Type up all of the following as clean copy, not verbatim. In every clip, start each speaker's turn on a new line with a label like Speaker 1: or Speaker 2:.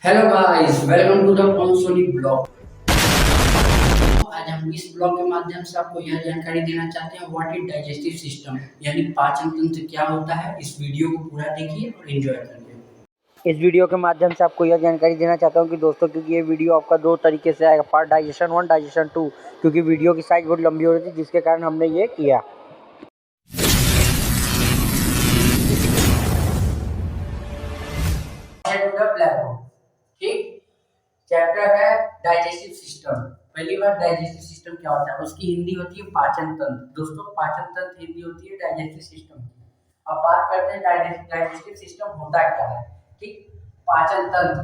Speaker 1: Hello guys, welcome to the Consoli blog. आज हम इस ब्लॉग के माध्यम से आपको यह जानकारी देना चाहते हैं व्हाट इज डाइजेस्टिव सिस्टम, यानी पाचन तंत्र क्या होता है। इस वीडियो को पूरा देखिए और एंजॉय करिए।
Speaker 2: इस वीडियो के माध्यम से आपको यह जानकारी देना चाहता हूं कि दोस्तों, क्योंकि ये वीडियो आपका दो तरीके से आएगा, पार्ट डाइजेशन 1, डाइजेशन 2, क्योंकि वीडियो की साइज बहुत लंबी हो रही थी, जिसके कारण हमने ये किया।
Speaker 1: ठीक, चैप्टर है डाइजेस्टिव सिस्टम। पहली बार डाइजेस्टिव सिस्टम क्या होता है, उसकी हिंदी होती है पाचन तंत्र। दोस्तों, पाचन तंत्र हिंदी होती है डाइजेस्टिव सिस्टम की। अब बात करते हैं डाइजेस्टिव सिस्टम होता क्या है। ठीक, पाचन तंत्र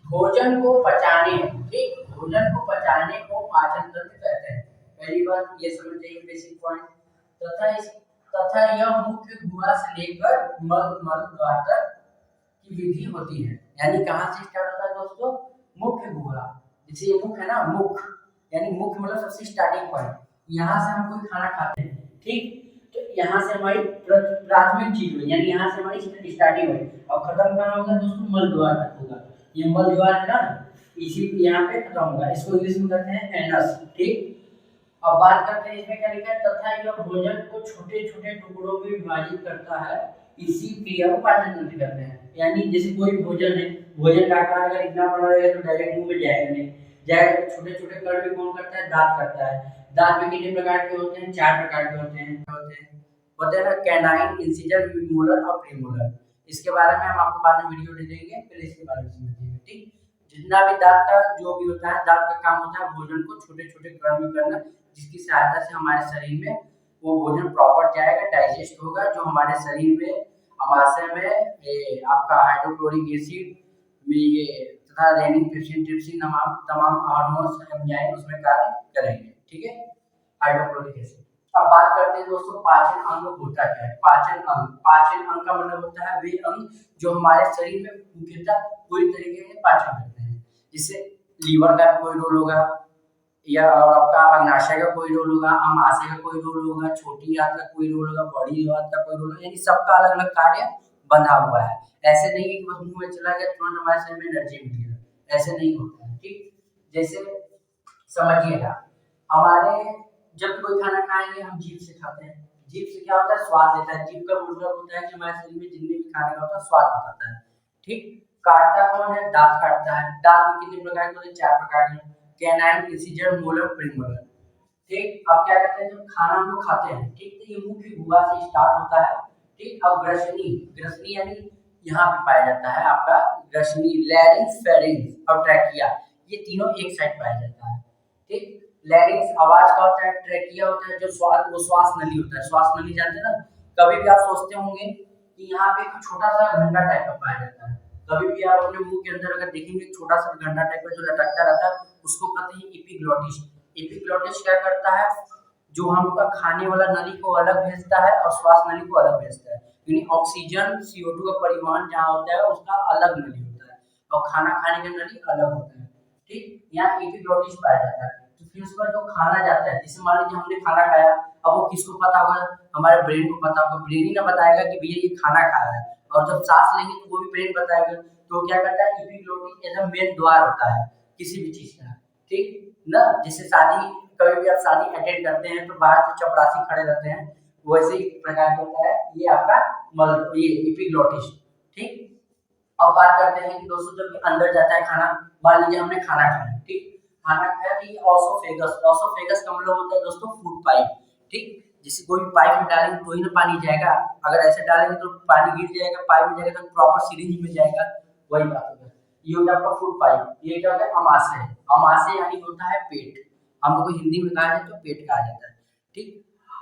Speaker 1: भोजन को पचाने, ठीक, भोजन को पचाने को पाचन तंत्र कहते हैं। पहली बात ये समझ जाइए, बेसिक पॉइंट। तथा यह मुख्य गुहा से लेकर मल द्वार तक की विधि होती है। यानी कहाँ से स्टार्ट होता है दोस्तों, मुख्य गुहा। जैसे ये मुख है ना, मुख यानी मुख मतलब सबसे स्टार्टिंग पॉइंट। यहाँ से हम कोई खाना खाते हैं, ठीक, तो यहाँ से हमारी प्राथमिक चीज हुई, यानी यहाँ से हमारी स्टार्टिंग हुई और खत्म कहाँ होगा दोस्तों, मल द्वार तक होगा। ये मल द्वार है ना, इसी यहाँ पे खत्म होगा। इसको इंग्लिश में कहते हैं एनस। ठीक, अब बात करते हैं इसमें क्या लिखा है। तथा यह भोजन को छोटे छोटे टुकड़ों में विभाजित करता है, इसी क्रिया को पाचन तंत्र कहते हैं। यानी जैसे कोई भोजन है, भोजन का आकार अगर इतना बड़ा रहेगा तो डायरेक्ट मुंह में जाएगा नहीं, जाएगा। छोटे छोटे कण भी कौन करता है, दांत करता है। दांत में कितने प्रकार के होते हैं, 4 प्रकार के होते हैं ना, कैनाइन, इंसिजर, मोलर और प्रीमोलर। इसके बारे में हम आपको बाद में वीडियो दे देंगे, पहले इसके बारे में समझिए। ठीक, जितना भी दांत का जो भी होता है, दांत का काम होता है भोजन को छोटे छोटे कण में करना, जिसकी सहायता से हमारे शरीर में वो भोजन प्रॉपर जाएगा, डाइजेस्ट होगा, जो हमारे शरीर में अमाशय में ये आपका हाइड्रोक्लोरिक एसिड में ये तथा रेनिन, ट्रिप्सिन तमाम हार्मोन्स एंजाइम उसमें कार्य करेंगे। ठीक है, हाइड्रोक्लोरिक एसिड। अब बात करते हैं दोस्तों, पाचन अंग होता क्या है। पाचन अंग का मतलब होता है वे अंग जो हमारे शरीर में मुख्यतः पूरी तरीके से पाचन करते हैं। जैसे लीवर का कोई रोल होगा, या और आपका अग्नाशय का कोई रोल होगा, अमाशय का कोई रोल होगा, छोटी आंत का कोई रोल होगा, बड़ी आंत का कोई रोल होगा, यानी सबका अलग अलग कार्य बंधा हुआ है। ऐसे नहीं है कि बस मुंह में चला गया तुरंत हमारे शरीर में एनर्जी मिल गया, ऐसे नहीं होता है। ठीक, जैसे समझिएगा, हमारे जब कोई खाना खाएंगे हम जीभ से खाते हैं। जीभ से क्या होता है, स्वाद लेता है। जीभ का मतलब होता है कि हमारे शरीर में जितने भी खाने का होता है स्वाद बताता है। ठीक, काटता कौन है, दांत काटता है। दांत में कितने प्रकार के होते हैं, 4 प्रकार के, कैनाइन, इंसिजर, मोलर, प्रीमोलर। ठीक, अब क्या करते हैं, जब खाना हम लोग खाते हैं, ठीक, तो ये मुख्य गुहा से स्टार्ट होता है। ठीक, और ग्रसनी, ग्रसनी यानी यहाँ पे पाया जाता है आपका ग्रसनी, लैरिंक्स, फेरिंक्स और ट्रैकिया, ये तीनों एक साइड पाया जाता है। ठीक, लैरिंक्स आवाज का होता है, ट्रैकिया होता है जो श्वास नली होता है। श्वास नली जानते हैं ना, कभी भी आप सोचते होंगे कि यहाँ पे एक छोटा सा घंटा टाइप का पाया जाता है। कभी भी आप अपने मुंह के अंदर अगर देखेंगे छोटा सा घंटा टाइप का जो लटकता रहता है, उसको कहते हैं एपिग्लोटिस। एपिग्लोटिस क्या करता है, जो हम लोग का खाने वाला नली को अलग भेजता है और श्वास नली को अलग भेजता है। यानी ऑक्सीजन CO2 का परिवहन जहाँ होता है उसका अलग नली होता है और खाना खाने का नली अलग होता है। ठीक, यहाँ एपिग्लोटिस पाया जाता है। तो फिर उसके बाद जो खाना जाता है, जैसे मान लीजिए हमने खाना खाया, अब वो किसको पता होगा, हमारे ब्रेन को पता होगा। ब्रेन ही ना बताएगा कि भैया ये खाना खाया है, और जब सांस लेंगे तो वो भी ब्रेन बताएगा। तो क्या करता है, एपिग्लोटिस एज अ मेन द्वार होता है किसी भी चीज का। ठीक ना, जैसे शादी, कभी भी आप शादी अटेंड करते हैं तो बाहर से चपरासी खड़े रहते हैं, वैसे ही प्रकार होता है ये आपका ये एपिग्लोटिस। ठीक, अब बात करते हैं कि दोस्तों जब अंदर जाता है खाना, मान लीजिए हमने खाना खाया, ठीक, खाना खाया तो ये ऑसोफेगस, ऑसोफेगस का मतलब होता है दोस्तों फूड पाइप। ठीक, जैसे कोई पाइप में डालेंगे तो ही ना पानी जाएगा, अगर ऐसे डालेंगे तो पानी गिर जाएगा, पाइप में जाएगा तो प्रॉपर सिरिंज में जाएगा, वही बात होगा। ये होता है आपका फूड पाइप। ये क्या होता है, अमाशय। अमाशय यानी होता है पेट, हम लोग को हिंदी में कहा जाए तो पेट कहा जाता है। ठीक,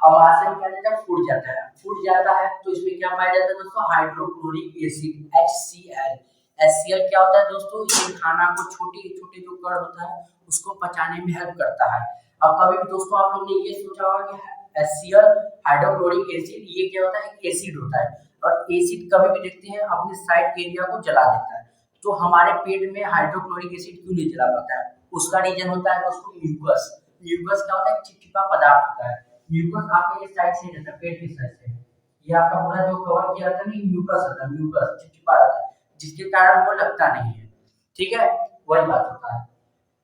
Speaker 1: अमाशय में क्या जाता है, फूट जाता है। फूट जाता है तो इसमें क्या पाया जाता है दोस्तों, हाइड्रोक्लोरिक एसिड, HCl। HCl क्या होता है दोस्तों, ये खाना को छोटे छोटे जो कण होता है उसको पचाने में हेल्प करता है। अब कभी भी दोस्तों आप लोग ने ये सोचा होगा कि HCl, हाइड्रोक्लोरिक एसिड, ये क्या होता है, एक एसिड होता है, और एसिड कभी भी देखते हैं अपने साइड एरिया को जला देता है। तो हमारे पेट में हाइड्रोक्लोरिक एसिड क्यों नहीं जला पाता है, उसका रीजन होता है दोस्तों म्यूकस। म्यूकस क्या होता है, चिपचिपा पदार्थ होता है। म्यूकस आपके ये साइड से रहता है, पेट की साइड से, ये आपका पूरा जो कवर किया रहता है ना, म्यूकस होता है, म्यूकस चिपचिपा रहता है, जिसके कारण वो लगता नहीं है। ठीक है, वही बात होता है।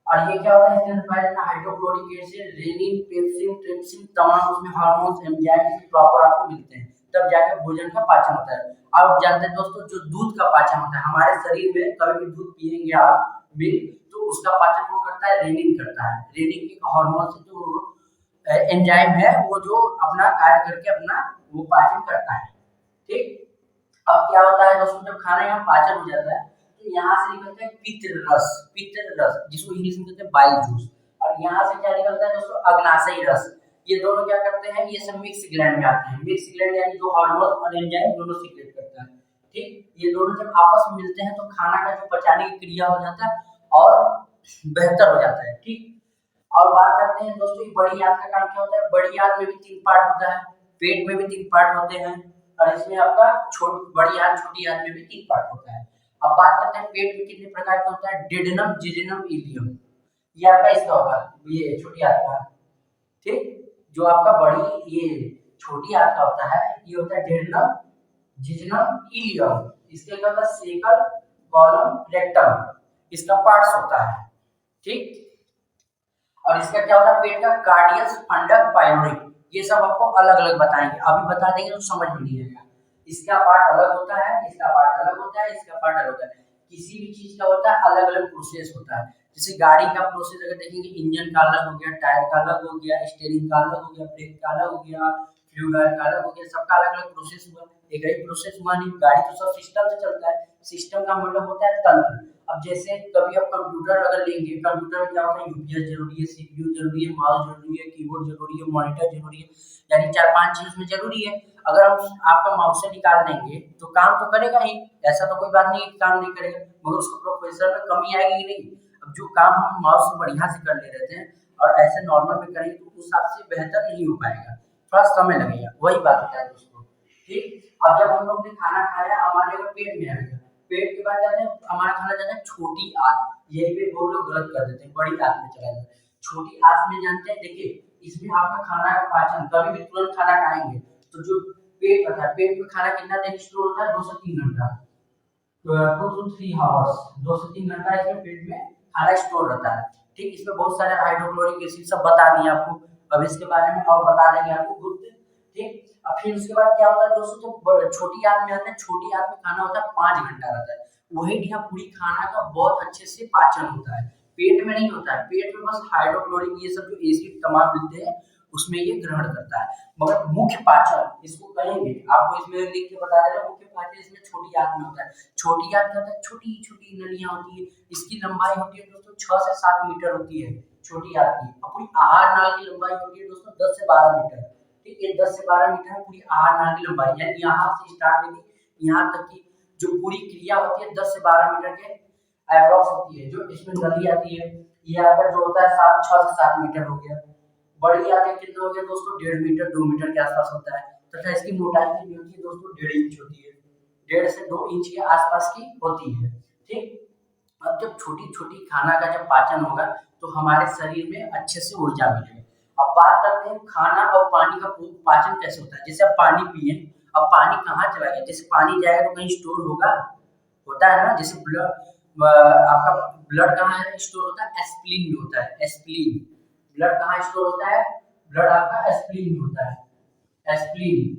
Speaker 1: और ये क्या होता है, इसके अंदर पाया जाता है hydrochloric acid, rennin, pepsin, trypsin, तमाम उसमें हार्मोन्स, एंजाइम्स प्रॉपर आपको मिलते हैं, तब जाके भोजन का पाचन होता है। आप जानते हैं दोस्तों, जो दूध का पाचन होता है हमारे शरीर में, कभी भी दूध पिएंगे आप मिल्क, तो उसका पाचन कौन करता है, रेनिन करता है। रेनिन के हार्मोन से जो एंजाइम है वो जो अपना कार्य करके अपना वो पाचन करता है। ठीक, अब क्या होता है दोस्तों, जब खाना यहाँ पाचन हो जाता है तो यहाँ से निकलता है पित्त रस जिसको इंग्लिश में कहते हैं बाइल जूस, और यहाँ से क्या निकलता है दोस्तों, अग्नाशयी रस। ये दोनों क्या करते हैं, ये सब मिक्स ग्लैंड में आते हैं। मिक्स ग्लैंड यानी जो हार्मोन और एंजाइम दोनों सीक्रेट करता है। ठीक, ये दोनों जब आपस में मिलते हैं तो खाना का जो पचाने की क्रिया हो जाता है और बेहतर हो जाता है। ठीक, और बात करते हैं दोस्तों, बड़ी आंत का काम क्या होता है। बड़ी आंत में भी 3 पार्ट होता है, पेट में भी 3 पार्ट होते हैं, और इसमें आपका बड़ी आंत छोटी आंत में भी 3 पार्ट होता है। अब बात करते हैं पेट में कितने प्रकार का होता है, डिडेनम, जिजेनम, इलियम। ये आपका इसका होगा, ये छोटी आंत का। ठीक, जो आपका बड़ी ये छोटी आंत का होता है ये होता है डिडेनम, जिजेनम, इलियम। इसके क्या होता है, सेकल, कॉलम, रेक्टम, इसका पार्ट्स होता है। ठीक, और इसका क्या होता है, पेट का कार्डियस, फंडक, पाइलोरिक, ये सब आपको अलग अलग बताएंगे। अभी बता देंगे तो समझ में नहीं आएगा। इसका पार्ट अलग होता है, इसका पार्ट अलग होता है, इसका पार्ट अलग होता है। किसी भी चीज का होता है अलग अलग प्रोसेस होता है। जैसे गाड़ी का प्रोसेस अगर देखेंगे, इंजन का अलग हो गया, टायर का अलग हो गया, स्टीयरिंग का अलग हो गया, ब्रेक का अलग हो गया, फ्यूल ऑयल का अलग हो गया, सबका अलग अलग प्रोसेस हुआ। एक ही प्रोसेस हुआ नहीं, गाड़ी तो सब सिस्टम से चलता है। सिस्टम का मतलब होता है तंत्र। अब जैसे कभी आप कंप्यूटर अगर लेंगे, कंप्यूटर में क्या होता है, यूपीएस जरूरी है, सीपीयू जरूरी है, माउस जरूरी है, कीबोर्ड जरूरी है, मॉनिटर जरूरी है, यानी 4-5 चीज उसमें जरूरी है। अगर हम आपका माउस से निकाल देंगे तो काम तो करेगा ही, ऐसा तो कोई बात नहीं है कि काम नहीं करेगा, मगर उसको प्रोफेसर में कमी आएगी कि नहीं। अब जो काम हम माउस से बढ़िया से कर ले रहे थे और ऐसे नॉर्मल में करेंगे तो उस हिसाब से बेहतर नहीं हो पाएगा, थोड़ा समय लगेगा। वही बात होता है दोस्तों। ठीक, अब जब हम लोग ने खाना खाया, हमारे अगर पेट में आएगा, पेट के बाद जाते हैं हमारा खाना जाता है छोटी आंत। यही पे बहुत लोग गलत कर देते हैं, बड़ी आंत में चला जाता है। छोटी आंत में जानते हैं, देखिए इसमें आपका खाना का पाचन, कभी भी तुरंत खाना खाएंगे तो जो पेट होता है, पेट में खाना कितना देर स्टोर होता है, 2 से 3 घंटा, 2 to 3 आवर्स, 2 से 3 घंटा इसमें पेट में खाना स्टोर रहता है। ठीक, इसमें बहुत सारे हाइड्रोक्लोरिक एसिड सब बता दिए आपको, अब इसके बारे में और बता देंगे आपको गुप्त। ठीक, अब फिर उसके बाद क्या होता है दोस्तों, तो छोटी आंत में आता है, छोटी आंत में खाना होता है 5 घंटा रहता है, वही यहाँ पूरी खाना का बहुत अच्छे से पाचन होता है। पेट में नहीं होता है, पेट में बस हाइड्रोक्लोरिक ये सब जो एसिड तमाम मिलते हैं उसमें ये ग्रहण करता है। मगर मुख्य पाचन इसको कहेंगे, आपको इसमें लिख के बता दे रहा हूं, मुख्य पाचन इसमें छोटी आंत में होता है। छोटी आंत क्या होता है, छोटी छोटी नलियां होती है, इसकी लंबाई होती है दोस्तों 6 से 7 मीटर होती है छोटी आंत की। और पूरी आहार नाल की लंबाई होती है दोस्तों 10 से 12 मीटर। ठीक है, 10 से 12 मीटर है पूरी आहार नाल की लंबाई, यानी यहाँ से स्टार्ट लेके यहाँ तक की जो पूरी क्रिया होती है 10 से 12 मीटर के अप्रॉक्स होती है। जो इसमें नली आती है, ये आपका जो होता है 6 से 7 मीटर हो गया। बड़ी आती है कितना हो गया दोस्तों, 1.5 मीटर 2 मीटर के आसपास होता है, तथा इसकी मोटाई कितनी होती है दोस्तों, 1.5 इंच होती है, 1.5 से 2 इंच के आसपास की होती है। ठीक, अब जब छोटी छोटी खाना का जब पाचन होगा तो हमारे शरीर में अच्छे से ऊर्जा मिलेगी। अब बात करते हैं खाना और पानी का पाचन कैसे होता है। जैसे आप पानी पिए, अब पानी कहाँ चला गया, जैसे पानी जाएगा तो कहीं स्टोर होगा, होता है ना। जैसे ब्लड, आपका ब्लड कहाँ है स्टोर होता है, एस्प्लीन में होता है, एस्प्लीन। ब्लड कहाँ स्टोर होता है, ब्लड आपका एस्प्लीन में होता है, एस्प्लीन।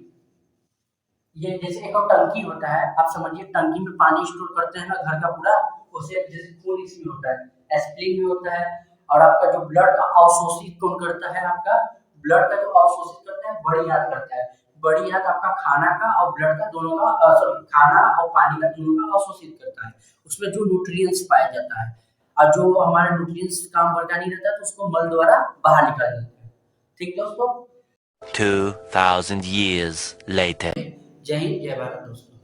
Speaker 1: ये जैसे एक और टंकी होता है, आप समझिए टंकी में पानी स्टोर करते हैं ना घर का पूरा, उसे जैसे खून इसमें होता है, एस्प्लीन में होता है। और आपका जो ब्लड का अवशोषित कौन करता है, आपका ब्लड का जो अवशोषित करता है बड़ी आंत करता है। बड़ी आंत आपका खाना का और ब्लड का दोनों का सॉरी खाना और पानी का दोनों का अवशोषित करता है। उसमें जो न्यूट्रिएंट्स पाया जाता है, और जो हमारे न्यूट्रिएंट्स काम भर का नहीं रहता तो उसको मल द्वारा बाहर निकाल देते हैं। ठीक दोस्तों,
Speaker 3: 2000 years later.
Speaker 1: जय हिंद, जय भारत दोस्तों।